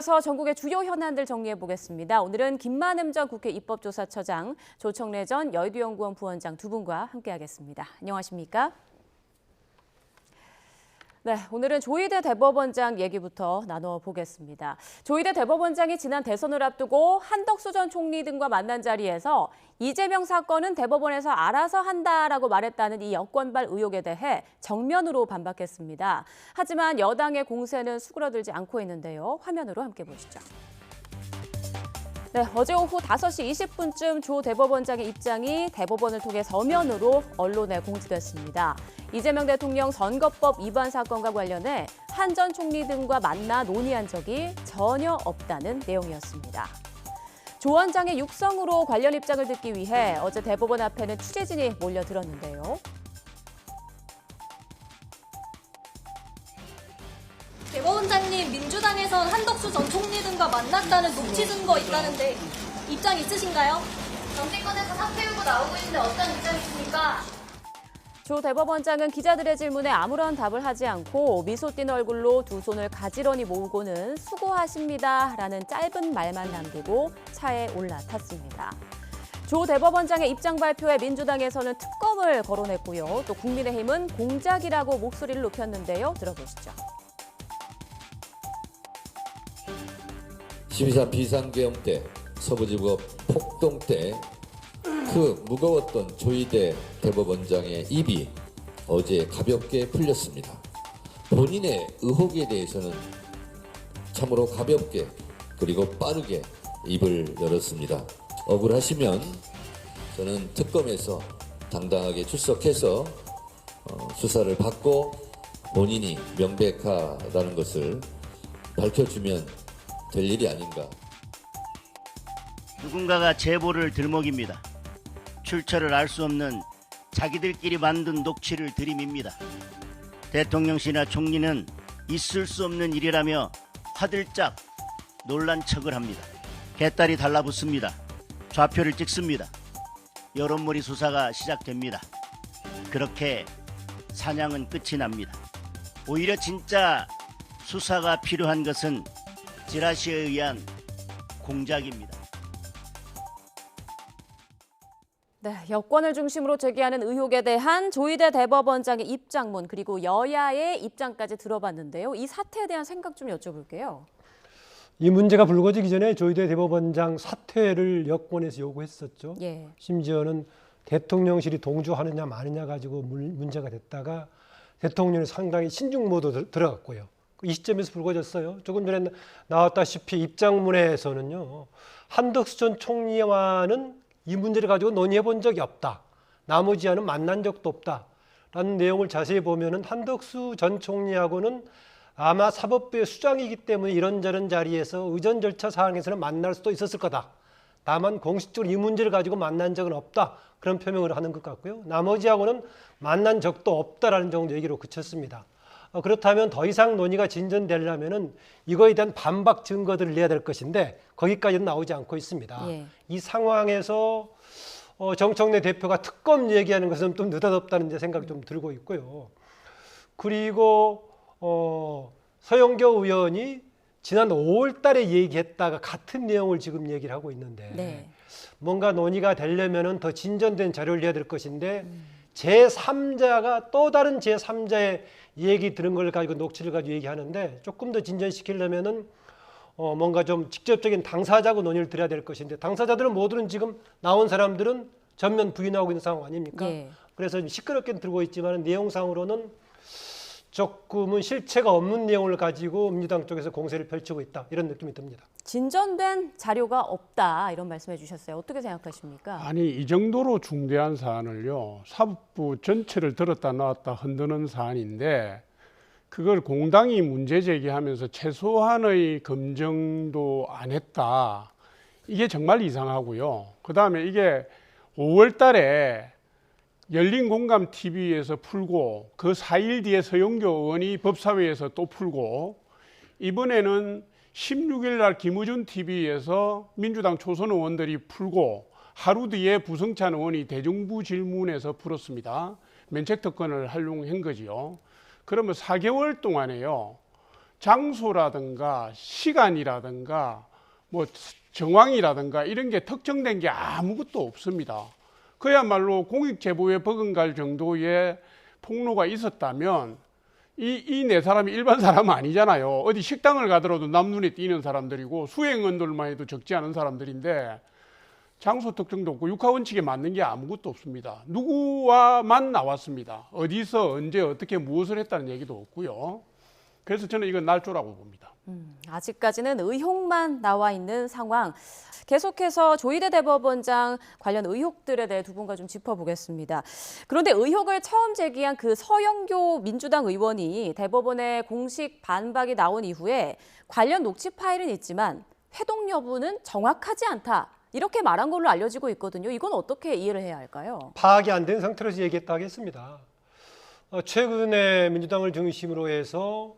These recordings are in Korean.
이어서 전국의 주요 현안들 정리해 보겠습니다. 오늘은 김만흠 전 국회 입법조사처장, 조청래 전 여의도연구원 부원장 두 분과 함께하겠습니다. 안녕하십니까? 네, 오늘은 조희대 대법원장 얘기부터 나눠보겠습니다. 조희대 대법원장이 지난 대선을 앞두고 한덕수 전 총리 등과 만난 자리에서 이재명 사건은 대법원에서 알아서 한다라고 말했다는 이 여권발 의혹에 대해 정면으로 반박했습니다. 하지만 여당의 공세는 수그러들지 않고 있는데요. 화면으로 함께 보시죠. 네, 어제 오후 5시 20분쯤 조 대법원장의 입장이 대법원을 통해 서면으로 언론에 공지됐습니다. 이재명 대통령 선거법 위반 사건과 관련해 한 전 총리 등과 만나 논의한 적이 전혀 없다는 내용이었습니다. 조 원장의 육성으로 관련 입장을 듣기 위해 어제 대법원 앞에는 취재진이 몰려들었는데요. 대법원장님, 민주당에선 한덕수 전 총리 등과 만났다는 녹취 증거 있다는데 입장 있으신가요? 정치권에서 사퇴 요구 나오고 있는데 어떤 입장이십니까? 조 대법원장은 기자들의 질문에 아무런 답을 하지 않고 미소 띤 얼굴로 두 손을 가지런히 모으고는 수고하십니다라는 짧은 말만 남기고 차에 올라탔습니다. 조 대법원장의 입장 발표에 민주당에서는 특검을 거론했고요. 또 국민의힘은 공작이라고 목소리를 높였는데요. 들어보시죠. 12.3 비상계엄 때, 서부지법 폭동 때 그 무거웠던 조희대 대법원장의 입이 어제 가볍게 풀렸습니다. 본인의 의혹에 대해서는 참으로 가볍게 그리고 빠르게 입을 열었습니다. 억울하시면 저는 특검에서 당당하게 출석해서 수사를 받고 본인이 명백하다는 것을 밝혀주면 될 일이 아닌가. 누군가가 제보를 들먹입니다. 출처를 알 수 없는 자기들끼리 만든 녹취를 들이밉니다. 대통령실이나 총리는 있을 수 없는 일이라며 화들짝 놀란 척을 합니다. 개딸이 달라붙습니다. 좌표를 찍습니다. 여론몰이 수사가 시작됩니다. 그렇게 사냥은 끝이 납니다. 오히려 진짜 수사가 필요한 것은 지라시에 의한 공작입니다. 네, 여권을 중심으로 제기하는 의혹에 대한 조희대 대법원장의 입장문 그리고 여야의 입장까지 들어봤는데요. 이 사태에 대한 생각 좀 여쭤볼게요. 이 문제가 불거지기 전에 조희대 대법원장 사퇴를 여권에서 요구했었죠. 예. 심지어는 대통령실이 동조하느냐 마느냐 가지고 문제가 됐다가 대통령이 상당히 신중 모드 들어갔고요. 이 시점에서 불거졌어요. 조금 전에 나왔다시피 입장문에서는요. 한덕수 전 총리와는 이 문제를 가지고 논의해 본 적이 없다. 나머지와는 만난 적도 없다. 라는 내용을 자세히 보면은 한덕수 전 총리하고는 아마 사법부의 수장이기 때문에 이런저런 자리에서 의전 절차 사항에서는 만날 수도 있었을 거다. 다만 공식적으로 이 문제를 가지고 만난 적은 없다. 그런 표명을 하는 것 같고요. 나머지하고는 만난 적도 없다라는 정도 얘기로 그쳤습니다. 그렇다면 더 이상 논의가 진전되려면은 이거에 대한 반박 증거들을 내야 될 것인데 거기까지는 나오지 않고 있습니다. 예. 이 상황에서 정청래 대표가 특검 얘기하는 것은 좀 느닷없다는 생각이 좀 들고 있고요. 그리고 서영교 의원이 지난 5월 달에 얘기했다가 같은 내용을 지금 얘기를 하고 있는데 네. 뭔가 논의가 되려면은 더 진전된 자료를 내야 될 것인데 제3자가 또 다른 제3자의 얘기 들은 걸 가지고 녹취를 가지고 얘기하는데 조금 더 진전시키려면은 뭔가 좀 직접적인 당사자하고 논의를 드려야 될 것인데 당사자들은 모두는 지금 나온 사람들은 전면 부인하고 있는 상황 아닙니까? 예. 그래서 시끄럽게 들고 있지만 내용상으로는 조금은 실체가 없는 내용을 가지고 민주당 쪽에서 공세를 펼치고 있다 이런 느낌이 듭니다. 진전된 자료가 없다 이런 말씀해 주셨어요. 어떻게 생각하십니까? 아니 이 정도로 중대한 사안을요. 사법부 전체를 들었다 놨다 흔드는 사안인데 그걸 공당이 문제 제기하면서 최소한의 검증도 안 했다. 이게 정말 이상하고요. 그다음에 이게 5월 달에 열린공감TV에서 풀고 그 4일 뒤에 서영교 의원이 법사위에서 또 풀고 이번에는 16일 날 김우준 TV에서 민주당 초선 의원들이 풀고 하루 뒤에 부성찬 의원이 대정부 질문에서 풀었습니다. 면책 특권을 활용한 거지요. 그러면 4개월 동안에요. 장소라든가 시간이라든가 뭐 정황이라든가 이런 게 특정된 게 아무것도 없습니다. 그야말로 공익제보에 버금갈 정도의 폭로가 있었다면 이 네 사람이 일반 사람은 아니잖아요. 어디 식당을 가더라도 남 눈에 띄는 사람들이고 수행원들만 해도 적지 않은 사람들인데 장소 특정도 없고 육하원칙에 맞는 게 아무것도 없습니다. 누구와만 나왔습니다. 어디서 언제 어떻게 무엇을 했다는 얘기도 없고요. 그래서 저는 이건 날조라고 봅니다. 아직까지는 의혹만 나와 있는 상황. 계속해서 조희대 대법원장 관련 의혹들에 대해 두 분과 좀 짚어보겠습니다. 그런데 의혹을 처음 제기한 그 서영교 민주당 의원이 대법원에 공식 반박이 나온 이후에 관련 녹취 파일은 있지만 회동 여부는 정확하지 않다. 이렇게 말한 걸로 알려지고 있거든요. 이건 어떻게 이해를 해야 할까요? 파악이 안 된 상태로서 얘기했다 하겠습니다. 최근에 민주당을 중심으로 해서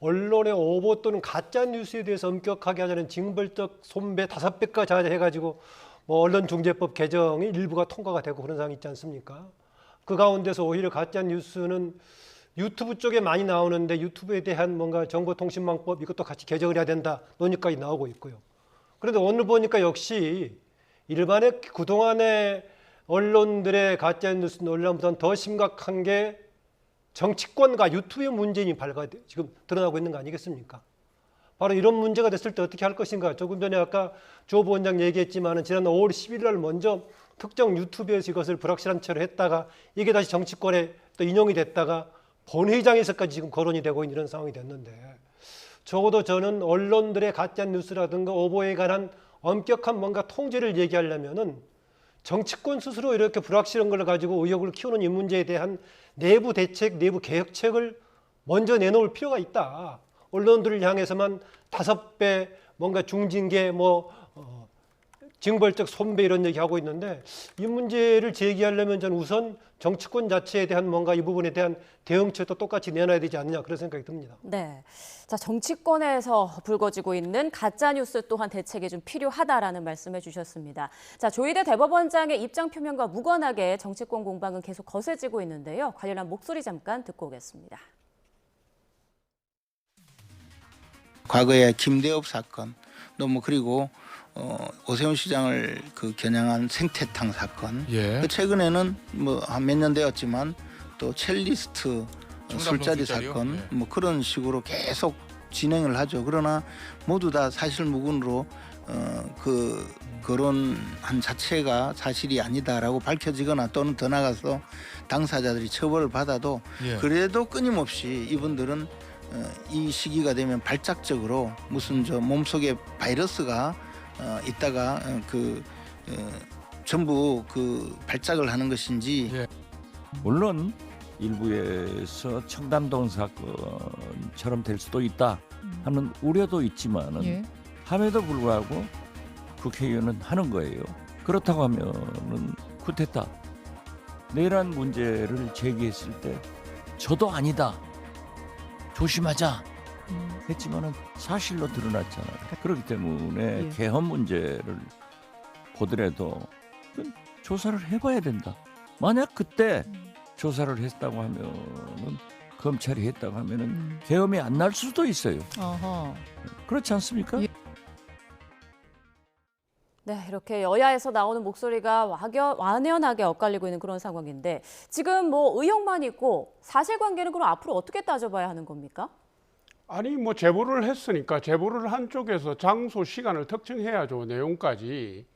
언론의 오보 또는 가짜 뉴스에 대해서 엄격하게 하자는 징벌적 손배 5배까지 하자 해가지고 뭐 언론중재법 개정이 일부가 통과가 되고 그런 상황이 있지 않습니까? 그 가운데서 오히려 가짜 뉴스는 유튜브 쪽에 많이 나오는데 유튜브에 대한 뭔가 정보통신망법 이것도 같이 개정을 해야 된다 논의까지 나오고 있고요. 그런데 오늘 보니까 역시 일반의 그동안의 언론들의 가짜 뉴스 논란보다는 더 심각한 게 정치권과 유튜브의 문제이 지금 드러나고 있는 거 아니겠습니까? 바로 이런 문제가 됐을 때 어떻게 할 것인가. 조금 전에 아까 조 부원장 얘기했지만 지난 5월 11일 날 먼저 특정 유튜브에서 이것을 불확실한 채로 했다가 이게 다시 정치권에 또 인용이 됐다가 본회의장에서까지 지금 거론이 되고 있는 이런 상황이 됐는데 적어도 저는 언론들의 가짜 뉴스라든가 오보에 관한 엄격한 뭔가 통제를 얘기하려면은 정치권 스스로 이렇게 불확실한 걸 가지고 의혹을 키우는 이 문제에 대한 내부 대책, 내부 개혁책을 먼저 내놓을 필요가 있다. 언론들을 향해서만 5배 뭔가 중징계 징벌적 손배 이런 얘기하고 있는데 이 문제를 제기하려면 저는 우선 정치권 자체에 대한 뭔가 이 부분에 대한 대응책도 똑같이 내놔야 되지 않느냐 그런 생각이 듭니다. 네. 자, 정치권에서 불거지고 있는 가짜뉴스 또한 대책이 좀 필요하다라는 말씀해 주셨습니다. 자, 조희대 대법원장의 입장 표명과 무관하게 정치권 공방은 계속 거세지고 있는데요. 관련한 목소리 잠깐 듣고 오겠습니다. 과거에 김대엽 사건, 또 뭐 그리고 오세훈 시장을 그 겨냥한 생태탕 사건. 예. 그 최근에는 뭐 한 몇 년 되었지만 또 첼리스트 술자리 술자리요? 사건 예. 뭐 그런 식으로 계속 진행을 하죠. 그러나 모두 다 사실무근으로 그 거론한 자체가 사실이 아니다라고 밝혀지거나 또는 더 나아가서 당사자들이 처벌을 받아도 예. 그래도 끊임없이 이분들은 이 시기가 되면 발작적으로 무슨 저 몸속에 바이러스가 있다가 전부 그 발작을 하는 것인지. 예. 물론 일부에서 청담동 사건처럼 될 수도 있다 하는 우려도 있지만은 함에도 불구하고 국회의원은 하는 거예요. 그렇다고 하면은 쿠데타 내란 문제를 제기했을 때 저도 아니다 조심하자 했지만은 사실로 드러났잖아요. 그렇기 때문에 개헌 문제를 보더라도 조사를 해봐야 된다. 만약 그때 조사를 했다고 하면은 검찰이 했다고 하면은 계엄이 안 날 수도 있어요. 어허. 그렇지 않습니까? 네, 이렇게 여야에서 나오는 목소리가 완연하게 엇갈리고 있는 그런 상황인데 지금 뭐 의혹만 있고 사실관계는 그럼 앞으로 어떻게 따져봐야 하는 겁니까? 아니 뭐 제보를 했으니까 제보를 한 쪽에서 장소 시간을 특정해야죠. 내용까지.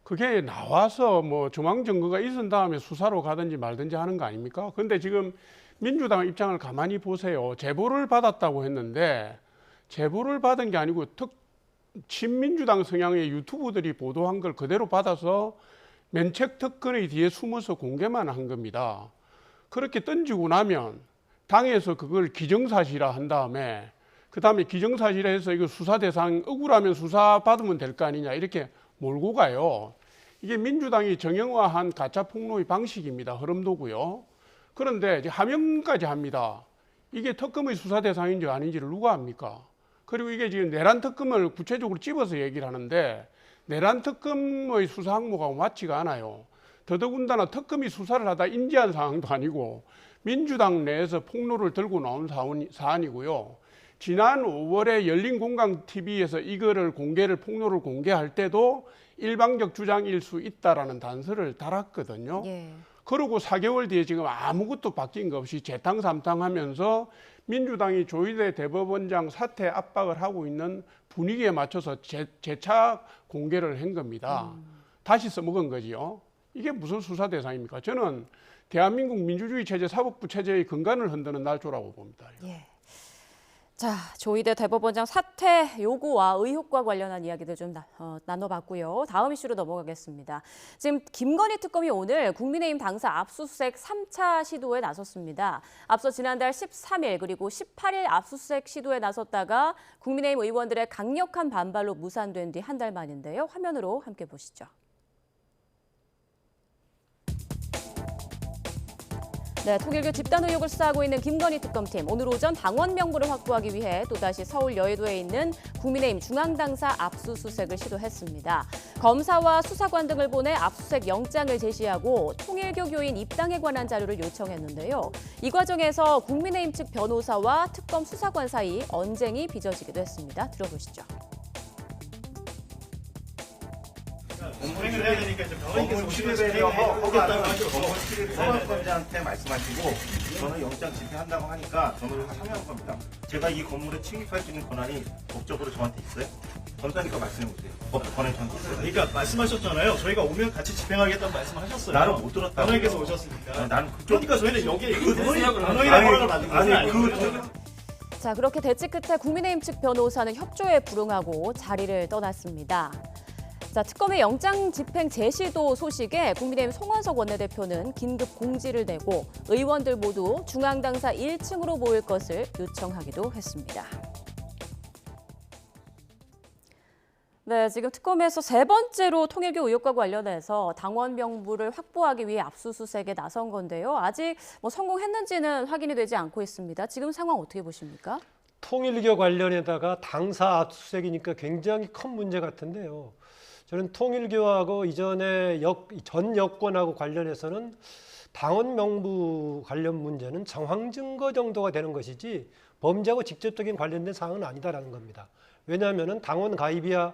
그게 나와서 뭐 정황 증거가 있은 다음에 수사로 가든지 말든지 하는 거 아닙니까? 근데 지금 민주당 입장을 가만히 보세요. 제보를 받았다고 했는데 제보를 받은 게 아니고 친민주당 성향의 유튜브들이 보도한 걸 그대로 받아서 면책 특권의 뒤에 숨어서 공개만 한 겁니다. 그렇게 던지고 나면 당에서 그걸 기정사실화 한 다음에 그 다음에 기정사실화 해서 이거 수사 대상 억울하면 수사 받으면 될 거 아니냐 이렇게 몰고 가요. 이게 민주당이 정형화한 가짜 폭로의 방식입니다. 흐름도고요. 그런데 이제 하명까지 합니다. 이게 특검의 수사 대상인지 아닌지를 누가 압니까? 그리고 이게 지금 내란 특검을 구체적으로 집어서 얘기를 하는데 내란 특검의 수사 항목하고 맞지가 않아요. 더더군다나 특검이 수사를 하다 인지한 상황도 아니고 민주당 내에서 폭로를 들고 나온 사안이고요. 지난 5월에 열린공강TV에서 이거를 폭로를 공개할 때도 일방적 주장일 수 있다라는 단서를 달았거든요. 예. 그러고 4개월 뒤에 지금 아무것도 바뀐 거 없이 재탕삼탕하면서 민주당이 조희대 대법원장 사퇴 압박을 하고 있는 분위기에 맞춰서 재차 공개를 한 겁니다. 다시 써먹은 거지요. 이게 무슨 수사 대상입니까? 저는 대한민국 민주주의 체제, 사법부 체제의 근간을 흔드는 날조라고 봅니다. 예. 자, 조희대 대법원장 사퇴 요구와 의혹과 관련한 이야기들 좀 나눠봤고요. 다음 이슈로 넘어가겠습니다. 지금 김건희 특검이 오늘 국민의힘 당사 압수수색 3차 시도에 나섰습니다. 앞서 지난달 13일 그리고 18일 압수수색 시도에 나섰다가 국민의힘 의원들의 강력한 반발로 무산된 뒤 한 달 만인데요. 화면으로 함께 보시죠. 네, 통일교 집단 의혹을 수사하고 있는 김건희 특검팀. 오늘 오전 당원 명부를 확보하기 위해 또다시 서울 여의도에 있는 국민의힘 중앙당사 압수수색을 시도했습니다. 검사와 수사관 등을 보내 압수수색 영장을 제시하고 통일교 교인 입당에 관한 자료를 요청했는데요. 이 과정에서 국민의힘 측 변호사와 특검 수사관 사이 언쟁이 빚어지기도 했습니다. 들어보시죠. 공무원을 해야 되니까 이제 병원에서 출입을 하겠다고 하시고 소방관장한테 말씀하시고 저는 영장 집행한다고 하니까 저는 참여할 겁니다. 제가 이 건물에 침입할 수 있는 권한이 법적으로 저한테 있어요? 검사니까 말씀해 보세요. 법적 권한이 저한테 있어요? 그러니까 말씀하셨잖아요. 저희가 오면 같이 집행하겠다는 말씀하셨어요. 나는 못 들었다고. 변호인께서 오셨으니까. 나는 그러니까 저희는 여기에 그 변호인의 권한을 만든 것이 아니거든요. 자, 그렇게 대치 끝에 국민의힘 측 변호사는 협조에 불응하고 자리를 떠났습니다. 자, 특검의 영장 집행 제시도 소식에 국민의힘 송원석 원내대표는 긴급 공지를 내고 의원들 모두 중앙당사 1층으로 모일 것을 요청하기도 했습니다. 네, 지금 특검에서 세 번째로 통일교 의혹과 관련해서 당원 명부를 확보하기 위해 압수수색에 나선 건데요. 아직 성공했는지는 확인이 되지 않고 있습니다. 지금 상황 어떻게 보십니까? 통일교 관련에다가 당사 압수수색이니까 굉장히 큰 문제 같은데요. 저는 통일교하고 이전에 전 여권하고 관련해서는 당원 명부 관련 문제는 정황 증거 정도가 되는 것이지 범죄하고 직접적인 관련된 사항은 아니다라는 겁니다. 왜냐하면 당원 가입이야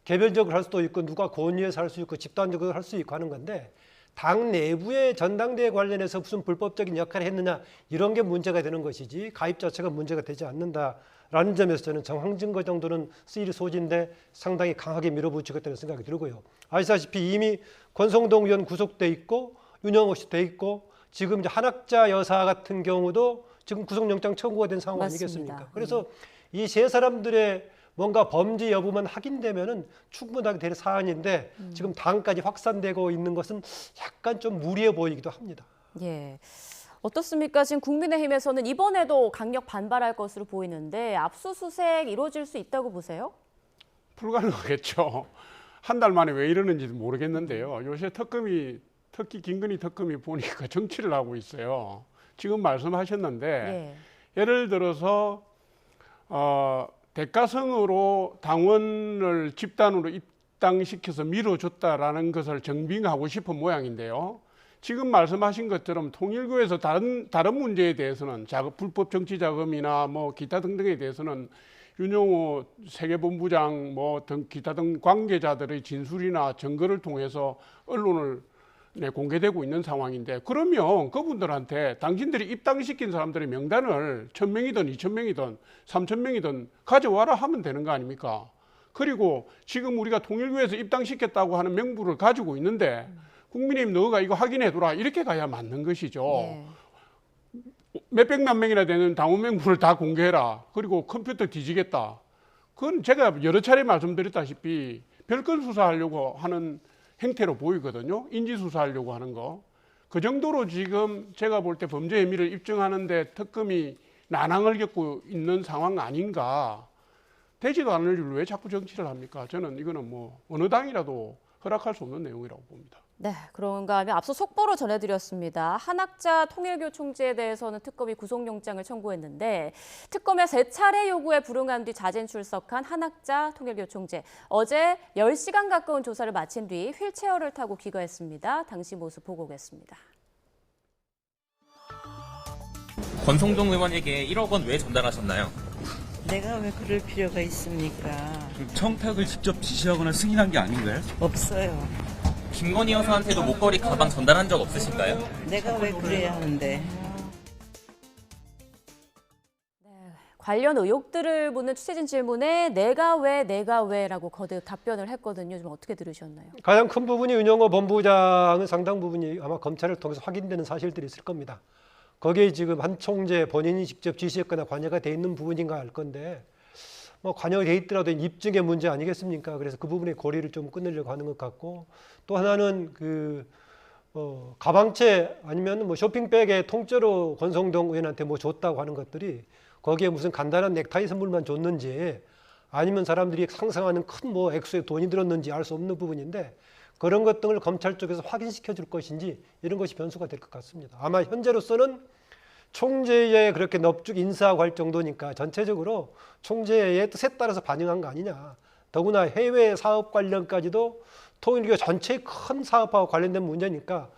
개별적으로 할 수도 있고 누가 권유해서 할 수 있고 집단적으로 할 수 있고 하는 건데 당 내부의 전당대회 관련해서 무슨 불법적인 역할을 했느냐 이런 게 문제가 되는 것이지 가입 자체가 문제가 되지 않는다라는 점에서 저는 정황 증거 정도는 쓰일 소지인데 상당히 강하게 밀어붙이겠다는 생각이 들고요. 아시다시피 이미 권성동 의원 구속돼 있고 윤영호 씨 돼 있고 지금 이제 한학자 여사 같은 경우도 지금 구속영장 청구가 된 상황 아니겠습니까? 그래서 이 세 사람들의 뭔가 범죄 여부만 확인되면은 충분하게 될 사안인데 지금 당까지 확산되고 있는 것은 약간 좀 무리해 보이기도 합니다. 예. 어떻습니까? 지금 국민의힘에서는 이번에도 강력 반발할 것으로 보이는데 압수수색 이루어질 수 있다고 보세요? 불가능하겠죠. 한 달 만에 왜 이러는지 모르겠는데요. 요새 특히 김건희 특검이 보니까 정치를 하고 있어요. 지금 말씀하셨는데 예를 들어서 대가성으로 당원을 집단으로 입당시켜서 밀어줬다라는 것을 증빙하고 싶은 모양인데요. 지금 말씀하신 것처럼 통일교에서 다른 문제에 대해서는 불법 정치 자금이나 뭐 기타 등등에 대해서는 윤영호 세계본부장 등 기타 등 관계자들의 진술이나 증거를 통해서 언론을 공개되고 있는 상황인데 그러면 그분들한테 당신들이 입당시킨 사람들의 명단을 1,000명이든 2,000명이든 3,000명이든 가져와라 하면 되는 거 아닙니까? 그리고 지금 우리가 통일교에서 입당시켰다고 하는 명부를 가지고 있는데 국민의힘 너가 이거 확인해둬라 이렇게 가야 맞는 것이죠. 몇백만 명이나 되는 당원 명부를 다 공개해라. 그리고 컴퓨터 뒤지겠다. 그건 제가 여러 차례 말씀드렸다시피 별건 수사하려고 하는 행태로 보이거든요. 인지수사하려고 하는 거. 그 정도로 지금 제가 볼 때 범죄 혐의를 입증하는데 특검이 난항을 겪고 있는 상황 아닌가. 되지도 않을 일로 왜 자꾸 정치를 합니까? 저는 이거는 어느 당이라도 허락할 수 없는 내용이라고 봅니다. 네, 그런가 하면 앞서 속보로 전해드렸습니다. 한학자 통일교 총재에 대해서는 특검이 구속영장을 청구했는데 특검의 3차례 요구에 불응한 뒤 자진 출석한 한학자 통일교 총재. 어제 10시간 가까운 조사를 마친 뒤 휠체어를 타고 귀가했습니다. 당시 모습 보고 오겠습니다. 권성동 의원에게 1억 원 왜 전달하셨나요? 내가 왜 그럴 필요가 있습니까? 청탁을 직접 지시하거나 승인한 게 아닌가요? 없어요. 김건희 여사한테도 목걸이 가방 전달한 적 없으신가요? 내가 왜 그래야 하는데. 관련 의혹들을 묻는 취재진 질문에 내가 왜라고 거듭 답변을 했거든요. 좀 어떻게 들으셨나요? 가장 큰 부분이 윤영호 본부장은 상당 부분이 아마 검찰을 통해서 확인되는 사실들이 있을 겁니다. 거기에 지금 한 총재 본인이 직접 지시했거나 관여가 돼 있는 부분인가 할 건데 뭐 관여가 돼 있더라도 입증의 문제 아니겠습니까? 그래서 그 부분의 고리를 좀 끊으려고 하는 것 같고 또 하나는 가방채 아니면 뭐 쇼핑백에 통째로 권성동 의원한테 뭐 줬다고 하는 것들이 거기에 무슨 간단한 넥타이 선물만 줬는지 아니면 사람들이 상상하는 큰 뭐 액수의 돈이 들었는지 알 수 없는 부분인데 그런 것 등을 검찰 쪽에서 확인시켜 줄 것인지 이런 것이 변수가 될 것 같습니다. 아마 현재로서는 총재의 그렇게 넙죽 인사하고 할 정도니까 전체적으로 총재의 뜻에 따라서 반영한 거 아니냐. 더구나 해외 사업 관련까지도 통일교 전체의 큰 사업하고 관련된 문제니까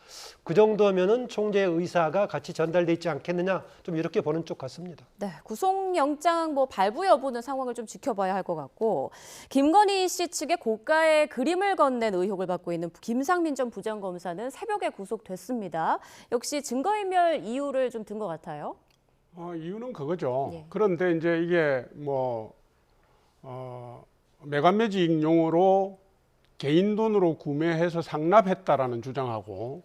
그 정도면은 총재의 의사가 같이 전달돼 있지 않겠느냐 좀 이렇게 보는 쪽 같습니다. 네, 구속영장 발부 여부는 상황을 좀 지켜봐야 할 것 같고 김건희 씨 측에 고가의 그림을 건넨 의혹을 받고 있는 김상민 전 부장검사는 새벽에 구속됐습니다. 역시 증거인멸 이유를 좀 든 것 같아요. 이유는 그거죠. 예. 그런데 이제 이게 매간매직용으로 개인 돈으로 구매해서 상납했다라는 주장하고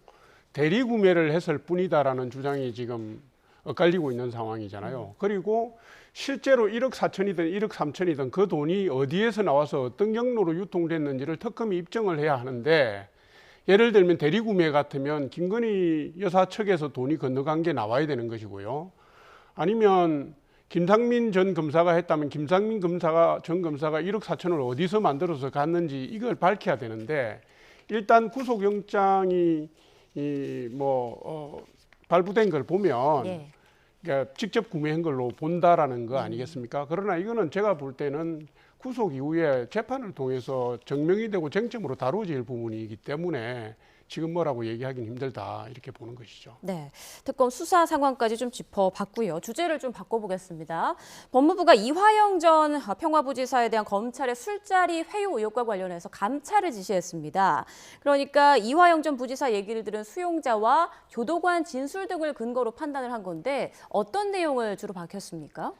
대리 구매를 했을 뿐이다라는 주장이 지금 엇갈리고 있는 상황이잖아요. 그리고 실제로 1억 4천이든 1억 3천이든 그 돈이 어디에서 나와서 어떤 경로로 유통됐는지를 특검이 입증을 해야 하는데 예를 들면 대리 구매 같으면 김건희 여사 측에서 돈이 건너간 게 나와야 되는 것이고요. 아니면 김상민 전 검사가 했다면 김상민 전 검사가 1억 4천을 어디서 만들어서 갔는지 이걸 밝혀야 되는데 일단 구속영장이 발부된 걸 보면 예. 그러니까 직접 구매한 걸로 본다라는 거 아니겠습니까? 그러나 이거는 제가 볼 때는 구속 이후에 재판을 통해서 증명이 되고 쟁점으로 다루어질 부분이기 때문에 지금 뭐라고 얘기하기는 힘들다 이렇게 보는 것이죠. 네, 특검 수사 상황까지 좀 짚어봤고요. 주제를 좀 바꿔보겠습니다. 법무부가 이화영 전 평화부지사에 대한 검찰의 술자리 회유 의혹과 관련해서 감찰을 지시했습니다. 그러니까 이화영 전 부지사 얘기를 들은 수용자와 교도관 진술 등을 근거로 판단을 한 건데 어떤 내용을 주로 밝혔습니까?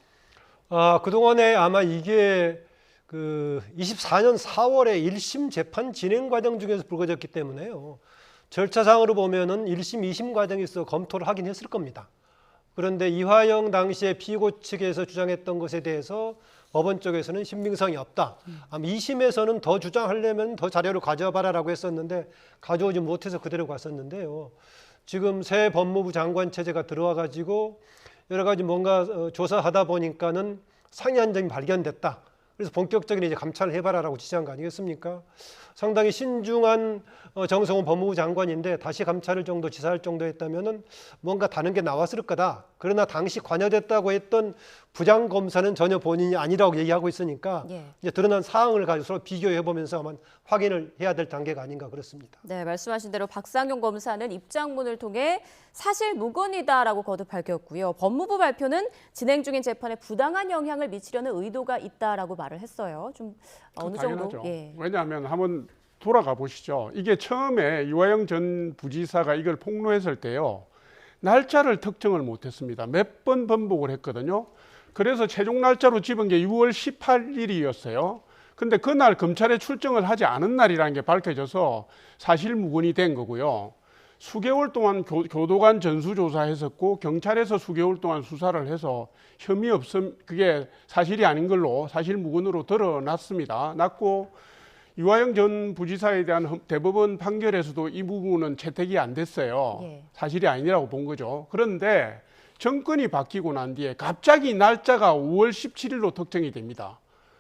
그동안에 아마 이게 24년 4월에 1심 재판 진행 과정 중에서 불거졌기 때문에요. 절차상으로 보면은 1심, 2심 과정에서 검토를 하긴 했을 겁니다. 그런데 이화영 당시에 피고 측에서 주장했던 것에 대해서 법원 쪽에서는 신빙성이 없다. 아마 2심에서는 더 주장하려면 더 자료를 가져와봐라라고 했었는데 가져오지 못해서 그대로 갔었는데요. 지금 새 법무부 장관 체제가 들어와 가지고 여러 가지 뭔가 조사하다 보니까는 상이한 점이 발견됐다. 그래서 본격적인 이제 감찰을 해봐라라고 지시한 거 아니겠습니까? 상당히 신중한 정성훈 법무부 장관인데 다시 감찰을 정도 지사할 정도 했다면은 뭔가 다른 게 나왔을 거다. 그러나 당시 관여됐다고 했던 부장검사는 전혀 본인이 아니라고 얘기하고 있으니까 이제 드러난 사항을 가지고 서로 비교해 보면서 아마 확인을 해야 될 단계가 아닌가 그렇습니다. 네, 말씀하신 대로 박상용 검사는 입장문을 통해 사실 무근이다라고 거듭 밝혔고요. 법무부 발표는 진행 중인 재판에 부당한 영향을 미치려는 의도가 있다라고 말을 했어요. 좀 어느 당연하죠. 정도? 예. 왜냐하면 한번 돌아가 보시죠. 이게 처음에 이화영 전 부지사가 이걸 폭로했을 때요. 날짜를 특정을 못했습니다. 몇 번 번복을 했거든요. 그래서 최종 날짜로 집은 게 6월 18일이었어요. 근데 그날 검찰에 출정을 하지 않은 날이라는 게 밝혀져서 사실 무근이 된 거고요. 수개월 동안 교도관 전수조사했었고 경찰에서 수개월 동안 수사를 해서 혐의 없음 그게 사실이 아닌 걸로 사실 무근으로 드러났습니다. 났고 이화영 전 부지사에 대한 대법원 판결에서도 이 부분은 채택이 안 됐어요. 사실이 아니라고 본 거죠. 그런데 정권이 바뀌고 난 뒤에 갑자기 날짜가 5월 17일로 특정이 됩니다.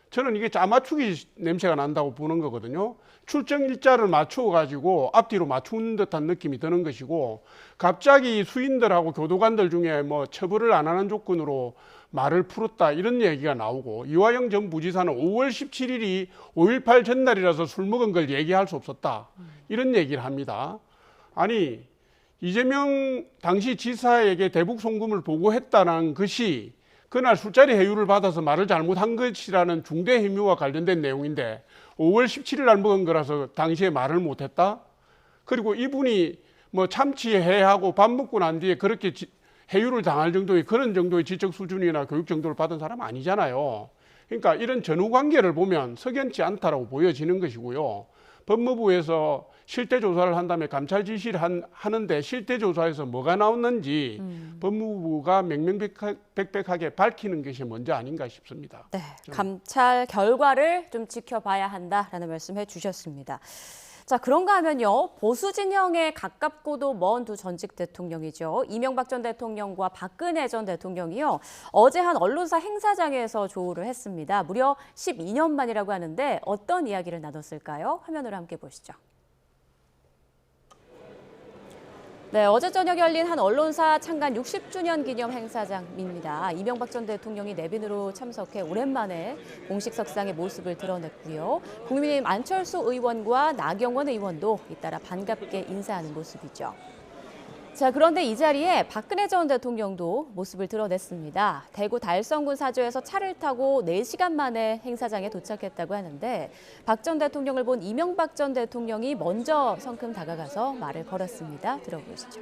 저는 이게 짜맞추기 냄새가 난다고 보는 거거든요. 출정 일자를 맞추어 가지고 앞뒤로 맞춘 듯한 느낌이 드는 것이고 갑자기 수인들하고 교도관들 중에 뭐 처벌을 안 하는 조건으로 말을 풀었다 이런 얘기가 나오고 이화영 전 부지사는 5월 17일이 5.18 전날이라서 술 먹은 걸 얘기할 수 없었다 이런 얘기를 합니다. 아니 이재명 당시 지사에게 대북 송금을 보고했다는 것이 그날 술자리 회유를 받아서 말을 잘못한 것이라는 중대 혐의와 관련된 내용인데 5월 17일 날 먹은 거라서 당시에 말을 못했다? 그리고 이분이 뭐 참치회하고 밥 먹고 난 뒤에 그렇게 회유를 당할 정도의 그런 정도의 지적 수준이나 교육 정도를 받은 사람 아니잖아요. 그러니까 이런 전후 관계를 보면 석연치 않다라고 보여지는 것이고요. 법무부에서 실태 조사를 한 다음에 감찰 지시를 하는데 실태 조사에서 뭐가 나왔는지 법무부가 명명백백하게 밝히는 것이 먼저 아닌가 싶습니다. 네, 감찰 결과를 좀 지켜봐야 한다라는 말씀해 주셨습니다. 자, 그런가 하면요. 보수 진영에 가깝고도 먼 두 전직 대통령이죠. 이명박 전 대통령과 박근혜 전 대통령이요. 어제 한 언론사 행사장에서 조우를 했습니다. 무려 12년 만이라고 하는데 어떤 이야기를 나눴을까요? 화면으로 함께 보시죠. 네, 어제 저녁 열린 한 언론사 창간 60주년 기념 행사장입니다. 이명박 전 대통령이 내빈으로 참석해 오랜만에 공식 석상의 모습을 드러냈고요. 국민의힘 안철수 의원과 나경원 의원도 잇따라 반갑게 인사하는 모습이죠. 자, 그런데 이 자리에 박근혜 전 대통령도 모습을 드러냈습니다. 대구 달성군 사저에서 차를 타고 4시간 만에 행사장에 도착했다고 하는데 박 전 대통령을 본 이명박 전 대통령이 먼저 성큼 다가가서 말을 걸었습니다. 들어보시죠.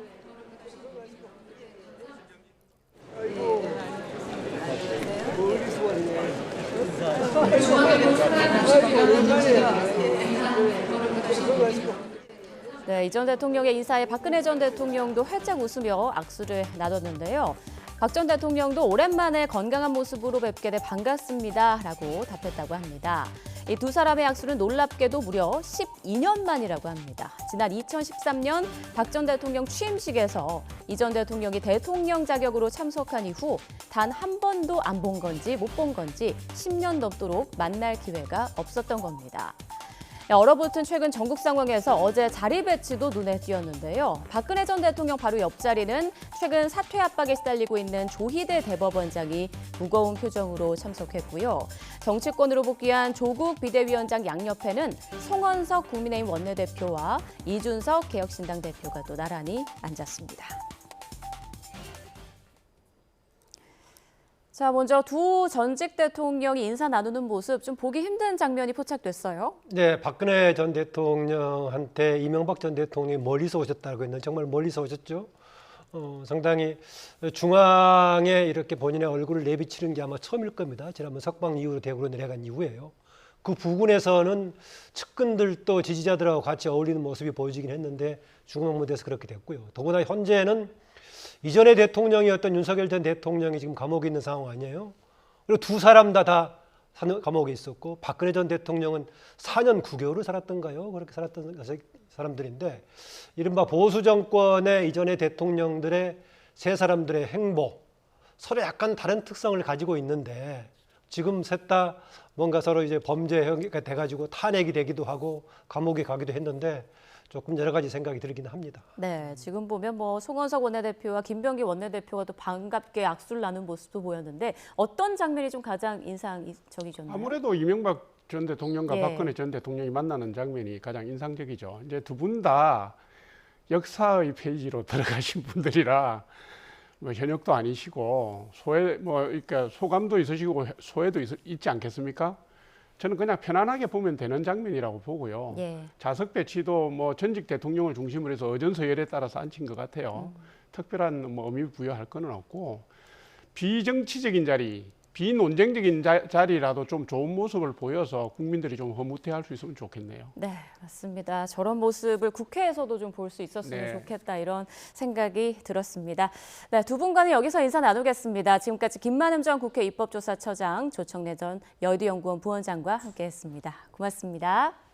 네, 이 전 대통령의 인사에 박근혜 전 대통령도 활짝 웃으며 악수를 나눴는데요. 박 전 대통령도 오랜만에 건강한 모습으로 뵙게 돼 반갑습니다라고 답했다고 합니다. 이 두 사람의 악수는 놀랍게도 무려 12년 만이라고 합니다. 지난 2013년 박 전 대통령 취임식에서 이 전 대통령이 대통령 자격으로 참석한 이후 단 한 번도 안 본 건지 못 본 건지 10년 넘도록 만날 기회가 없었던 겁니다. 얼어붙은 최근 전국 상황에서 어제 자리 배치도 눈에 띄었는데요. 박근혜 전 대통령 바로 옆자리는 최근 사퇴 압박에 시달리고 있는 조희대 대법원장이 무거운 표정으로 참석했고요. 정치권으로 복귀한 조국 비대위원장 양옆에는 송원석 국민의힘 원내대표와 이준석 개혁신당 대표가 또 나란히 앉았습니다. 자, 먼저 두 전직 대통령이 인사 나누는 모습 좀 보기 힘든 장면이 포착됐어요. 네, 박근혜 전 대통령한테 이명박 전 대통령이 멀리서 오셨다고 했는데 정말 멀리서 오셨죠. 상당히 중앙에 이렇게 본인의 얼굴을 내비치는 게 아마 처음일 겁니다. 지난번 석방 이후로 대구로 내려간 이후에요. 그 부근에서는 측근들도 지지자들하고 같이 어울리는 모습이 보여지긴 했는데 중앙 무대에서 그렇게 됐고요. 더구나 현재는 이전의 대통령이었던 윤석열 전 대통령이 지금 감옥에 있는 상황 아니에요? 그리고 두 사람 다 감옥에 있었고 박근혜 전 대통령은 4년 9개월을 살았던가요? 그렇게 살았던 사람들인데 이른바 보수 정권의 이전의 대통령들의 세 사람들의 행보 서로 약간 다른 특성을 가지고 있는데 지금 셋 다 뭔가 서로 이제 범죄 혐의가 돼가지고 탄핵이 되기도 하고 감옥에 가기도 했는데 조금 여러 가지 생각이 들긴 합니다. 네, 지금 보면 뭐 송원석 원내대표와 김병기 원내대표가 또 반갑게 악수를 나눈 모습도 보였는데 어떤 장면이 좀 가장 인상적이셨나요? 아무래도 이명박 전 대통령과 예. 박근혜 전 대통령이 만나는 장면이 가장 인상적이죠. 이제 두 분 다 역사의 페이지로 들어가신 분들이라 뭐 현역도 아니시고 그러니까 소감도 있으시고 소회도 있지 않겠습니까? 저는 그냥 편안하게 보면 되는 장면이라고 보고요. 예. 좌석 배치도 뭐 전직 대통령을 중심으로 해서 의전서열에 따라서 앉힌 것 같아요. 특별한 뭐 의미 부여할 건 없고 비정치적인 자리, 비논쟁적인 자리라도 좀 좋은 모습을 보여서 국민들이 좀 흐뭇해할 수 있으면 좋겠네요. 네, 맞습니다. 저런 모습을 국회에서도 좀 볼 수 있었으면 네. 좋겠다 이런 생각이 들었습니다. 네, 두 분과는 여기서 인사 나누겠습니다. 지금까지 김만흠 전 국회 입법조사처장, 조청래 전 여의도연구원 부원장과 함께했습니다. 고맙습니다.